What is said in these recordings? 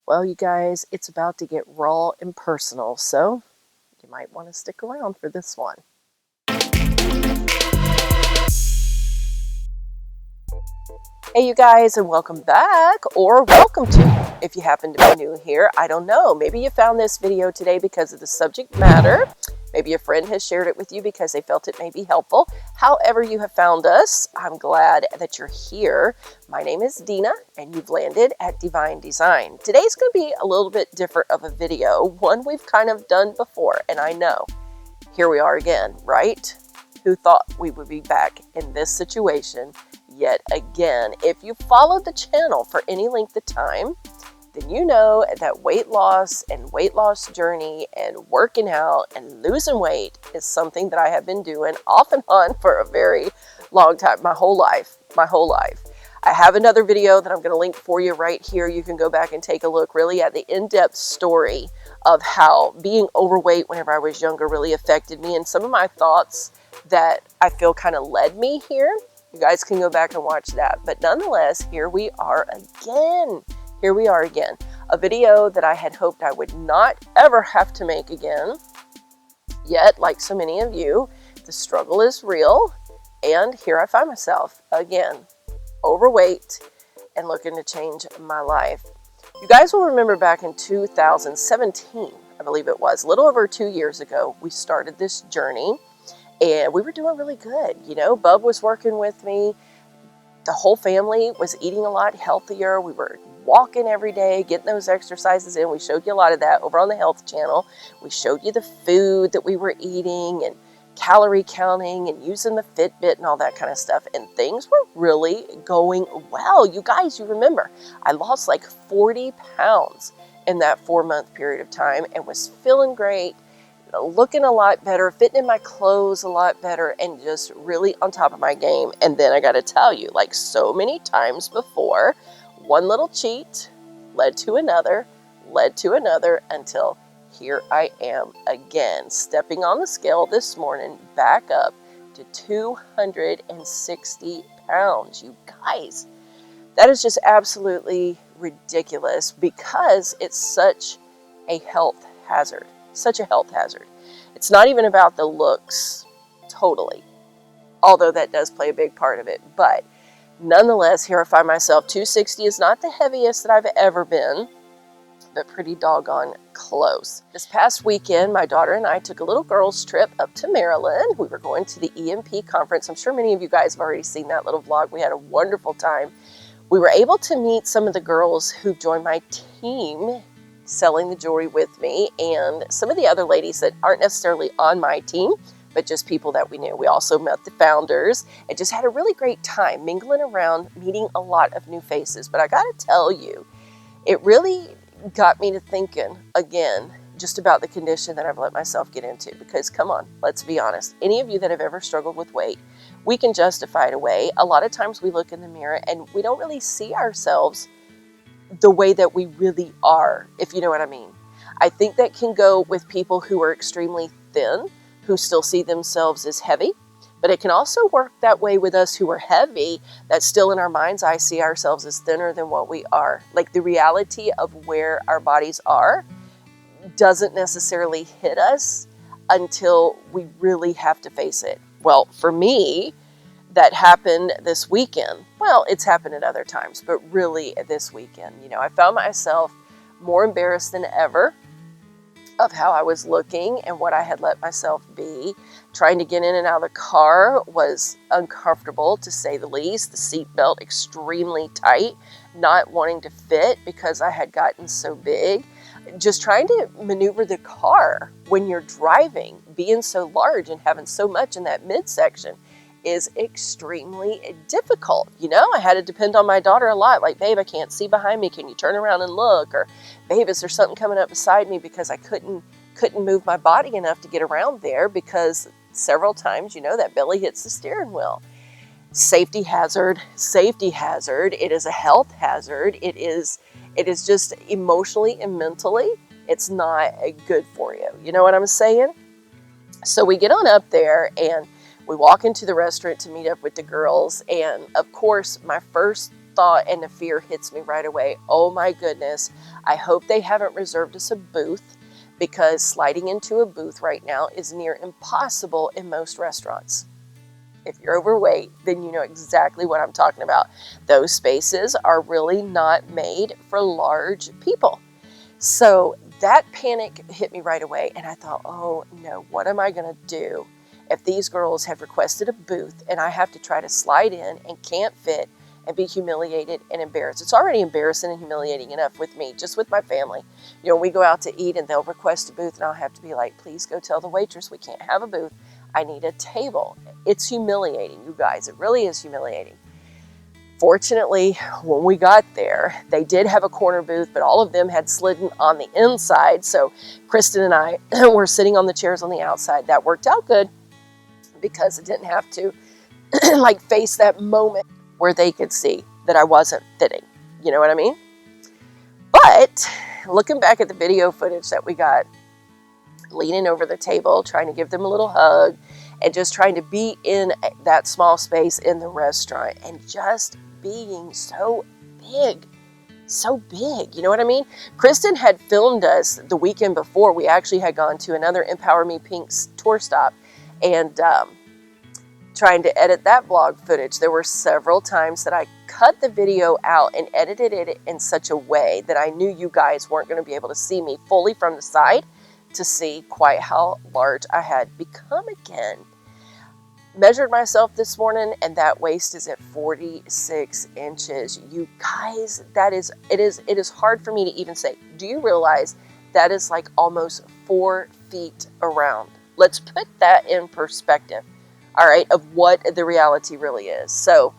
Well, you guys, it's about to get raw and personal, so you might want to stick around for this one. Hey, you guys, and welcome back, or welcome to, if you happen to be new here. I don't know, maybe you found this video today because of the subject matter. Maybe a friend has shared it with you because they felt it may be helpful. However you have found us, I'm glad that you're here. My name is Deena, and you've landed at DeeVine DeeZine. Today's going to be a little bit different of a video, one we've kind of done before, and I know, here we are again, right? Who thought we would be back in this situation yet again? If you followed the channel for any length of time, then you know that weight loss and weight loss journey and working out and losing weight is something that I have been doing off and on for a very long time, my whole life. I have another video that I'm going to link for you right here. You can go back and take a look really at the in-depth story of how being overweight whenever I was younger really affected me and some of my thoughts that I feel kind of led me here. You guys can go back and watch that. But nonetheless, here we are again. Here we are again. A video that I had hoped I would not ever have to make again. Yet, like so many of you, the struggle is real. And here I find myself again, overweight and looking to change my life. You guys will remember back in 2017, I believe it was, a little over 2 years ago, we started this journey. And we were doing really good. You know, Bub was working with me. The whole family was eating a lot healthier. We were walking every day, getting those exercises in. We showed you a lot of that over on the health channel. We showed you the food that we were eating and calorie counting and using the Fitbit and all that kind of stuff. And things were really going well. You guys, you remember, I lost like 40 pounds in that 4-month period of time and was feeling great, looking a lot better, fitting in my clothes a lot better, and just really on top of my game. And then I got to tell you, like so many times before, one little cheat led to another, until here I am again, stepping on the scale this morning, back up to 260 pounds. You guys, that is just absolutely ridiculous because it's such a health hazard. Such a health hazard. It's not even about the looks, totally, although that does play a big part of it. But nonetheless, here I find myself. 260 is not the heaviest that I've ever been, but pretty doggone close. This past weekend, my daughter and I took a little girls trip up to Maryland. We were going to the EMP conference. I'm sure many of you guys have already seen that little vlog. We had a wonderful time. We were able to meet some of the girls who joined my team selling the jewelry with me, and some of the other ladies that aren't necessarily on my team, but just people that we knew. We also met the founders and just had a really great time mingling around, meeting a lot of new faces. But I gotta tell you, it really got me to thinking again just about the condition that I've let myself get into. Because come on, let's be honest. Any of you that have ever struggled with weight, we can justify it away. A lot of times we look in the mirror and we don't really see ourselves the way that we really are, if you know what I mean. I think that can go with people who are extremely thin, who still see themselves as heavy, but it can also work that way with us who are heavy, that still in our mind's eye see ourselves as thinner than what we are. Like the reality of where our bodies are doesn't necessarily hit us until we really have to face it. Well, for me, that happened this weekend. Well, it's happened at other times, but really this weekend, you know, I found myself more embarrassed than ever of how I was looking and what I had let myself be. Trying to get in and out of the car was uncomfortable, to say the least. The seatbelt extremely tight, not wanting to fit because I had gotten so big. Just trying to maneuver the car when you're driving, being so large and having so much in that midsection is extremely difficult. You know, I had to depend on my daughter a lot. Like, babe, I can't see behind me. Can you turn around and look? Or, babe, is there something coming up beside me? Because I couldn't move my body enough to get around there because several times, you know, that belly hits the steering wheel. Safety hazard, safety hazard. It is a health hazard. It is just emotionally and mentally, it's not good for you. You know what I'm saying? So we get on up there and we walk into the restaurant to meet up with the girls, and of course, my first thought and the fear hits me right away. Oh my goodness, I hope they haven't reserved us a booth, because sliding into a booth right now is near impossible in most restaurants. If you're overweight, then you know exactly what I'm talking about. Those spaces are really not made for large people. So that panic hit me right away, and I thought, oh no, what am I going to do if these girls have requested a booth and I have to try to slide in and can't fit and be humiliated and embarrassed? It's already embarrassing and humiliating enough with me, just with my family. You know, we go out to eat and they'll request a booth and I'll have to be like, please go tell the waitress we can't have a booth. I need a table. It's humiliating, you guys. It really is humiliating. Fortunately, when we got there, they did have a corner booth, but all of them had slid on the inside. So Kristen and I were sitting on the chairs on the outside. That worked out good because it didn't have to like face that moment where they could see that I wasn't fitting. You know what I mean? But looking back at the video footage that we got, leaning over the table, trying to give them a little hug, and just trying to be in that small space in the restaurant, and just being so big, you know what I mean? Kristen had filmed us the weekend before. We actually had gone to another Empower Me Pink's tour stop, and trying to edit that vlog footage. There were several times that I cut the video out and edited it in such a way that I knew you guys weren't going to be able to see me fully from the side to see quite how large I had become again. Measured myself this morning, and that waist is at 46 inches. You guys, it is hard for me to even say. Do you realize that is like almost 4 feet around? Let's put that in perspective, all right, of what the reality really is. So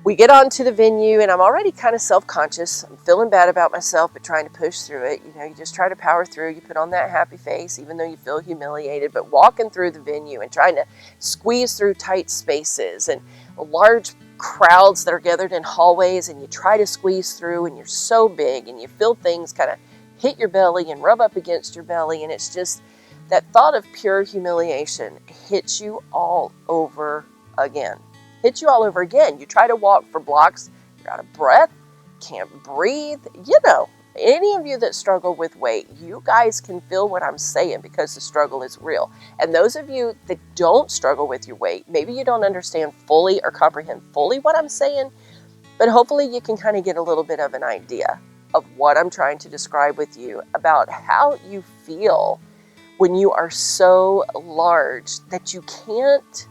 we get onto the venue, and I'm already kind of self-conscious. I'm feeling bad about myself, but trying to push through it. You know, you just try to power through. You put on that happy face, even though you feel humiliated. But walking through the venue and trying to squeeze through tight spaces and large crowds that are gathered in hallways, and you try to squeeze through, and you're so big, and you feel things kind of hit your belly and rub up against your belly, and it's just that thought of pure humiliation hits you all over again. You try to walk for blocks, you're out of breath, can't breathe. You know, any of you that struggle with weight, you guys can feel what I'm saying, because the struggle is real. And those of you that don't struggle with your weight, maybe you don't understand fully or comprehend fully what I'm saying, but hopefully you can kind of get a little bit of an idea of what I'm trying to describe with you about how you feel when you are so large that you can't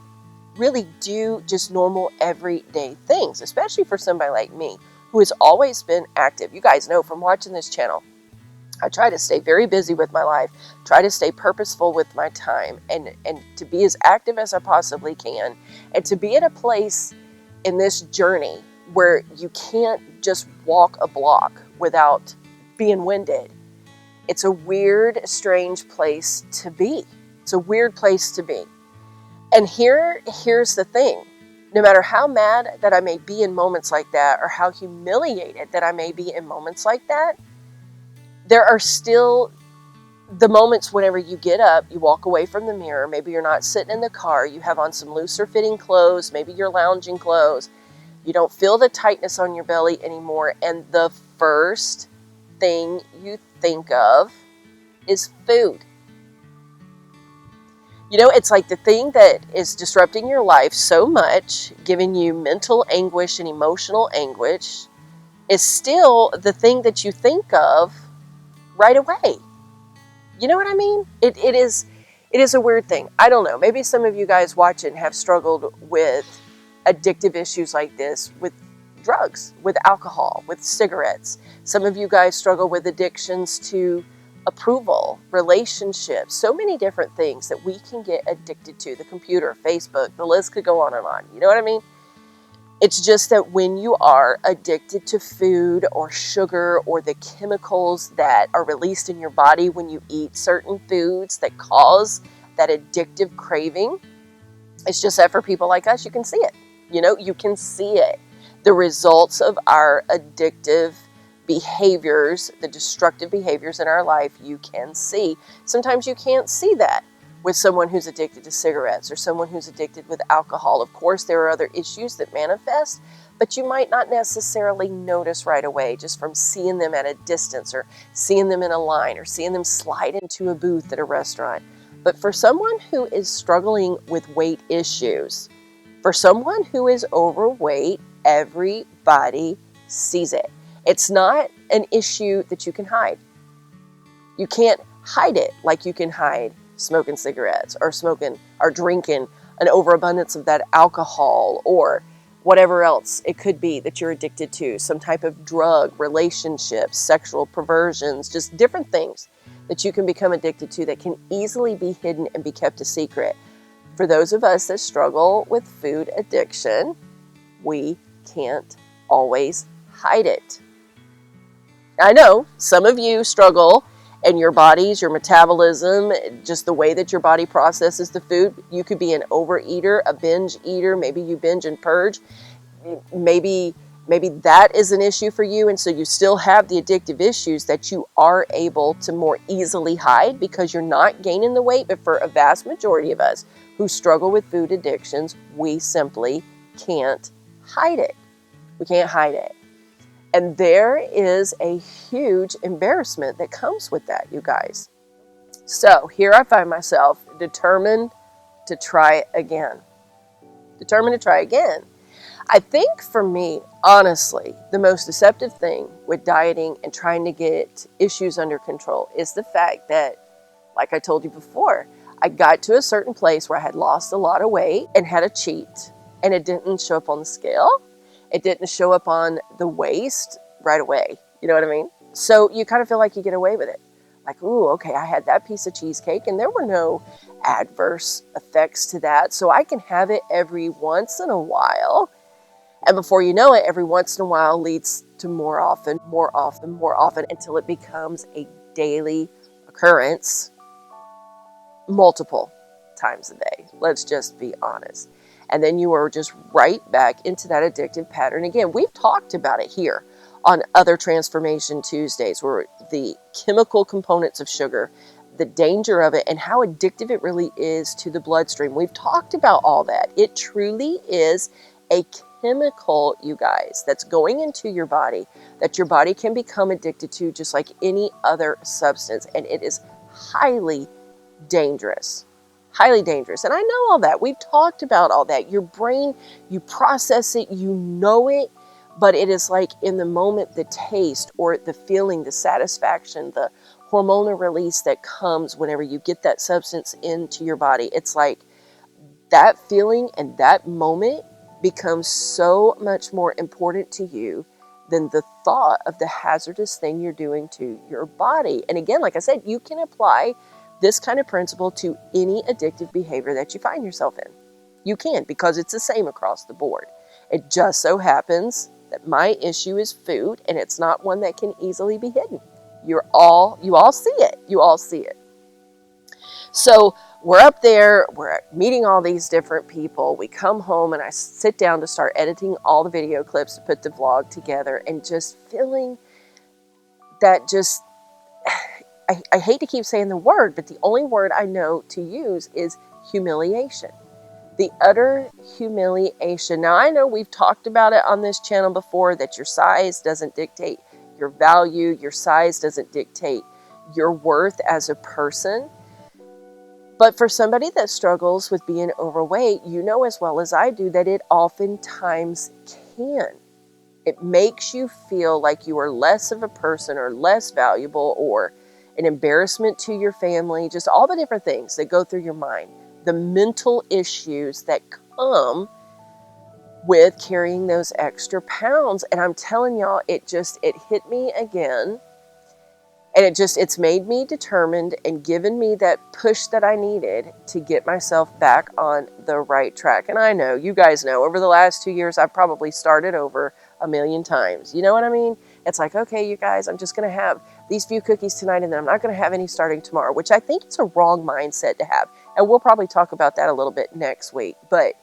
really do just normal everyday things, especially for somebody like me who has always been active. You guys know from watching this channel, I try to stay very busy with my life, try to stay purposeful with my time, and to be as active as I possibly can, and to be at a place in this journey where you can't just walk a block without being winded. It's a weird, strange place to be. It's a weird place to be. And here's the thing. No matter how mad that I may be in moments like that, or how humiliated that I may be in moments like that, there are still the moments whenever you get up, you walk away from the mirror, maybe you're not sitting in the car, you have on some looser fitting clothes, maybe you're lounging clothes, you don't feel the tightness on your belly anymore, and the first thing you think of is food. You know, it's like the thing that is disrupting your life so much, giving you mental anguish and emotional anguish, is still the thing that you think of right away. You know what I mean? It is a weird thing. I don't know. Maybe some of you guys watching have struggled with addictive issues like this, with drugs, with alcohol, with cigarettes. Some of you guys struggle with addictions to approval, relationships, so many different things that we can get addicted to. The computer, Facebook, the list could go on and on. You know what I mean? It's just that when you are addicted to food or sugar or the chemicals that are released in your body when you eat certain foods that cause that addictive craving, it's just that for people like us, you can see it. You know, you can see it. The results of our addictive behaviors, the destructive behaviors in our life, you can see. Sometimes you can't see that with someone who's addicted to cigarettes or someone who's addicted with alcohol. Of course, there are other issues that manifest, but you might not necessarily notice right away just from seeing them at a distance or seeing them in a line or seeing them slide into a booth at a restaurant. But for someone who is struggling with weight issues, for someone who is overweight, everybody sees it. It's not an issue that you can hide. You can't hide it like you can hide smoking cigarettes or smoking or drinking an overabundance of that alcohol or whatever else it could be that you're addicted to, some type of drug, relationships, sexual perversions, just different things that you can become addicted to that can easily be hidden and be kept a secret. For those of us that struggle with food addiction, we can't always hide it. I know some of you struggle and your bodies, your metabolism, just the way that your body processes the food. You could be an overeater, a binge eater. Maybe you binge and purge. Maybe that is an issue for you. And so you still have the addictive issues that you are able to more easily hide because you're not gaining the weight. But for a vast majority of us who struggle with food addictions, we simply can't hide it. We can't hide it. And there is a huge embarrassment that comes with that, you guys. So here I find myself determined to try again. Determined to try again. I think for me, honestly, the most deceptive thing with dieting and trying to get issues under control is the fact that, like I told you before, I got to a certain place where I had lost a lot of weight and had a cheat, and it didn't show up on the scale. It didn't show up on the waist right away. You know what I mean? So you kind of feel like you get away with it. Like, ooh, okay, I had that piece of cheesecake and there were no adverse effects to that. So I can have it every once in a while. And before you know it, every once in a while leads to more often, until it becomes a daily occurrence multiple times a day. Let's just be honest. And then you are just right back into that addictive pattern again. We've talked about it here on other Transformation Tuesdays, where the chemical components of sugar, the danger of it, and how addictive it really is to the bloodstream. We've talked about all that. It truly is a chemical, you guys, that's going into your body, that your body can become addicted to just like any other substance. And it is highly dangerous. Highly dangerous. And I know all that. We've talked about all that. Your brain, you process it, you know it, but it is like in the moment, the taste or the feeling, the satisfaction, the hormonal release that comes whenever you get that substance into your body. It's like that feeling and that moment becomes so much more important to you than the thought of the hazardous thing you're doing to your body. And again, like I said, you can apply this kind of principle to any addictive behavior that you find yourself in. You can, because it's the same across the board. It just so happens that my issue is food, and it's not one that can easily be hidden. You all see it. You all see it. So we're up there, we're meeting all these different people. We come home and I sit down to start editing all the video clips to put the vlog together, and just feeling that just, I hate to keep saying the word, but the only word I know to use is humiliation. The utter humiliation. Now, I know we've talked about it on this channel before, that your size doesn't dictate your value. Your size doesn't dictate your worth as a person. But for somebody that struggles with being overweight, you know as well as I do that it oftentimes can. It makes you feel like you are less of a person or less valuable or an embarrassment to your family, just all the different things that go through your mind. The mental issues that come with carrying those extra pounds. And I'm telling y'all, it hit me again. And it's made me determined and given me that push that I needed to get myself back on the right track. And I know, you guys know, over the last 2 years, I've probably started over 1,000,000 times. You know what I mean? It's like, okay, you guys, I'm just going to have these few cookies tonight, and then I'm not going to have any starting tomorrow, which I think is a wrong mindset to have. And we'll probably talk about that a little bit next week. But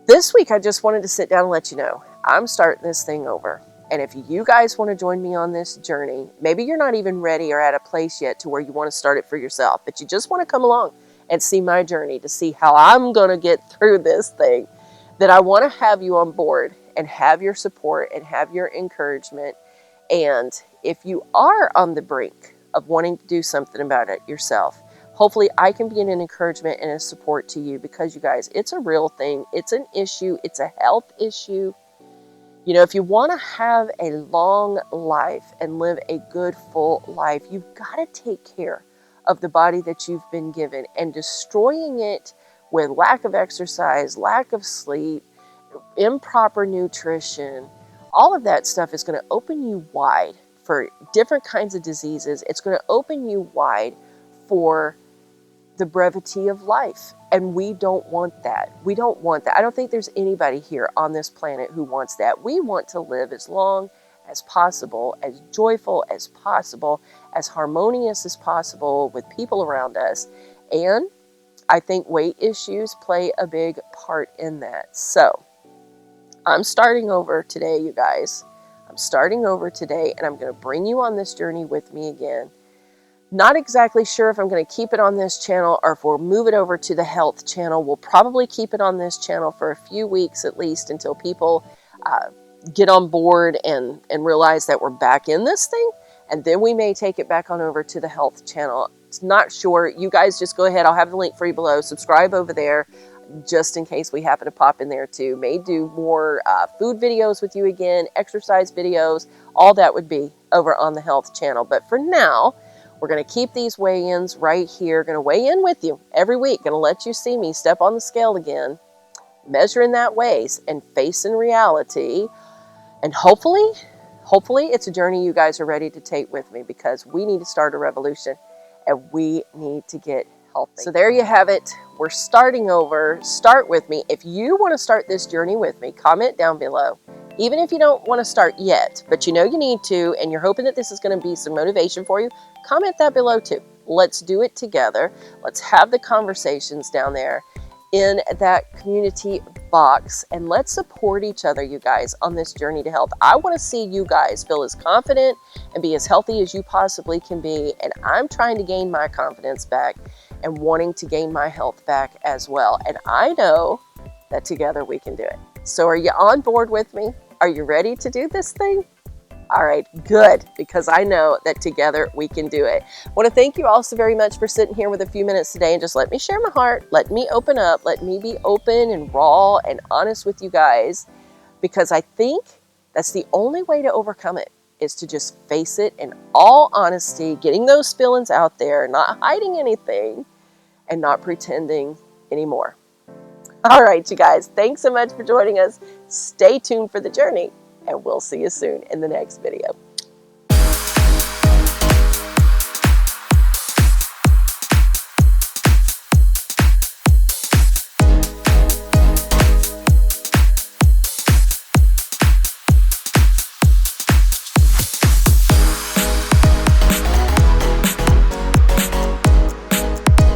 this week, I just wanted to sit down and let you know, I'm starting this thing over. And if you guys want to join me on this journey, maybe you're not even ready or at a place yet to where you want to start it for yourself, but you just want to come along and see my journey to see how I'm going to get through this thing, that I want to have you on board and have your support and have your encouragement. And if you are on the brink of wanting to do something about it yourself, hopefully I can be an encouragement and a support to you, because you guys, it's a real thing. It's an issue. It's a health issue. You know, if you want to have a long life and live a good, full life, you've got to take care of the body that you've been given, and destroying it with lack of exercise, lack of sleep, improper nutrition, all of that stuff is going to open you wide for different kinds of diseases. It's going to open you wide for the brevity of life. And we don't want that. We don't want that. I don't think there's anybody here on this planet who wants that. We want to live as long as possible, as joyful as possible, as harmonious as possible with people around us. And I think weight issues play a big part in that. So I'm starting over today, you guys. I'm starting over today, and I'm going to bring you on this journey with me again. Not exactly sure if I'm going to keep it on this channel or if we'll move it over to the health channel. We'll probably keep it on this channel for a few weeks at least, until people get on board and realize that we're back in this thing. And then we may take it back on over to the health channel. It's not sure. You guys just go ahead. I'll have the link for you below. Subscribe over there, just in case we happen to pop in there too. May do more food videos with you again, exercise videos, all that would be over on the health channel. But for now, we're going to keep these weigh-ins right here. Going to weigh in with you every week. Going to let you see me step on the scale again, measuring that waist and facing reality. And hopefully it's a journey you guys are ready to take with me, because we need to start a revolution and we need to get healthy. So there you have it. We're starting over. Start with me. If you want to start this journey with me, comment down below. Even if you don't want to start yet, but you know you need to, and you're hoping that this is going to be some motivation for you, comment that below too. Let's do it together. Let's have the conversations down there in that community box, and let's support each other, you guys, on this journey to health. I want to see you guys feel as confident and be as healthy as you possibly can be, and I'm trying to gain my confidence back and wanting to gain my health back as well. And I know that together we can do it. So are you on board with me? Are you ready to do this thing? All right, good, because I know that together we can do it. I want to thank you all so very much for sitting here with a few minutes today and just let me share my heart. Let me open up. Let me be open and raw and honest with you guys, because I think that's the only way to overcome it, is to just face it in all honesty, getting those feelings out there, not hiding anything, and not pretending anymore. All right, you guys, thanks so much for joining us. Stay tuned for the journey, and we'll see you soon in the next video.